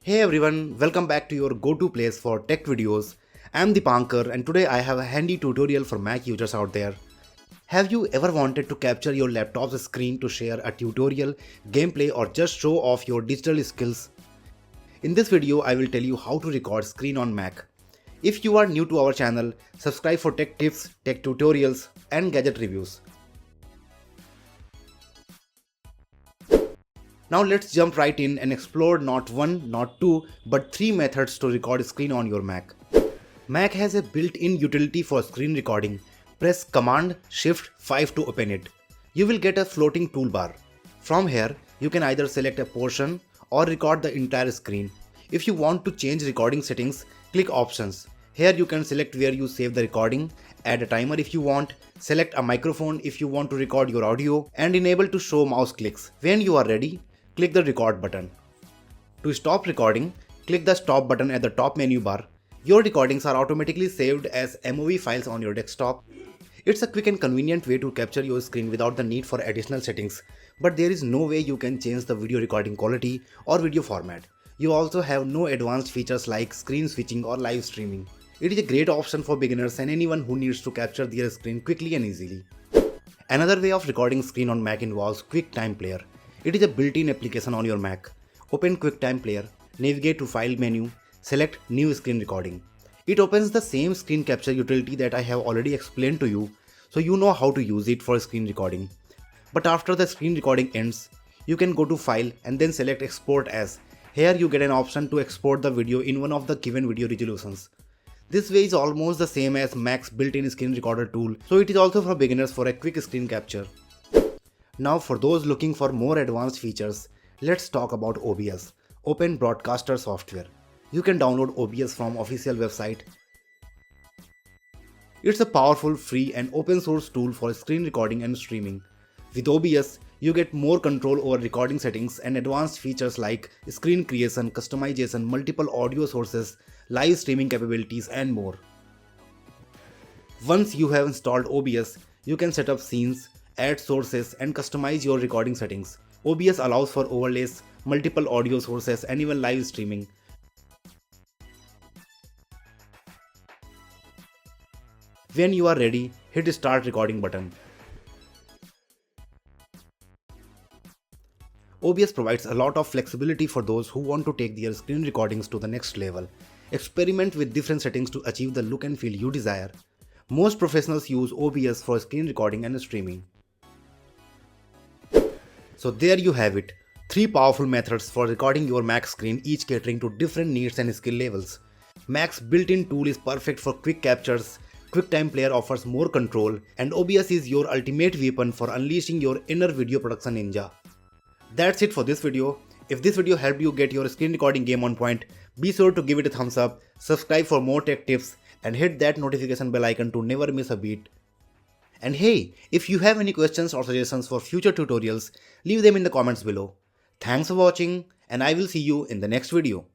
Hey everyone, welcome back to your go-to place for tech videos. I'm Dipankar and today I have a handy tutorial for Mac users out there. Have you ever wanted to capture your laptop's screen to share a tutorial, gameplay or just show off your digital skills? In this video, I will tell you how to record screen on Mac. If you are new to our channel, subscribe for tech tips, tech tutorials and gadget reviews. Now let's jump right in and explore not one, not two, but three methods to record screen on your Mac. Mac has a built-in utility for screen recording. Press Command Shift 5 to open it. You will get a floating toolbar. From here, you can either select a portion or record the entire screen. If you want to change recording settings, click Options. Here you can select where you save the recording, add a timer if you want, select a microphone if you want to record your audio, and enable to show mouse clicks. When you are ready, click the record button. To stop recording, click the stop button at the top menu bar. Your recordings are automatically saved as MOV files on your desktop. It's a quick and convenient way to capture your screen without the need for additional settings, but there is no way you can change the video recording quality or video format. You also have no advanced features like screen switching or live streaming. It is a great option for beginners and anyone who needs to capture their screen quickly and easily. Another way of recording screen on Mac involves Quicktime Player. It is a built-in application on your Mac. Open Quicktime Player, navigate to File menu, select New Screen Recording. It opens the same screen capture utility that I have already explained to you, so you know how to use it for screen recording. But after the screen recording ends, you can go to File and then select Export As. Here you get an option to export the video in one of the given video resolutions. This way is almost the same as Mac's built-in screen recorder tool, so it is also for beginners for a quick screen capture. Now for those looking for more advanced features, let's talk about OBS, Open Broadcaster Software. You can download OBS from official website. It's a powerful, free and open source tool for screen recording and streaming. With OBS, you get more control over recording settings and advanced features like screen creation, customization, multiple audio sources, live streaming capabilities and more. Once you have installed OBS, you can set up scenes, add sources and customize your recording settings. OBS allows for overlays, multiple audio sources and even live streaming. When you are ready, hit Start Recording button. OBS provides a lot of flexibility for those who want to take their screen recordings to the next level. Experiment with different settings to achieve the look and feel you desire. Most professionals use OBS for screen recording and streaming. So there you have it, 3 powerful methods for recording your Mac screen, each catering to different needs and skill levels. Mac's built-in tool is perfect for quick captures, Quicktime Player offers more control, and OBS is your ultimate weapon for unleashing your inner video production ninja. That's it for this video. If this video helped you get your screen recording game on point, be sure to give it a thumbs up, subscribe for more tech tips, and hit that notification bell icon to never miss a beat. And hey, if you have any questions or suggestions for future tutorials, leave them in the comments below. Thanks for watching and I will see you in the next video.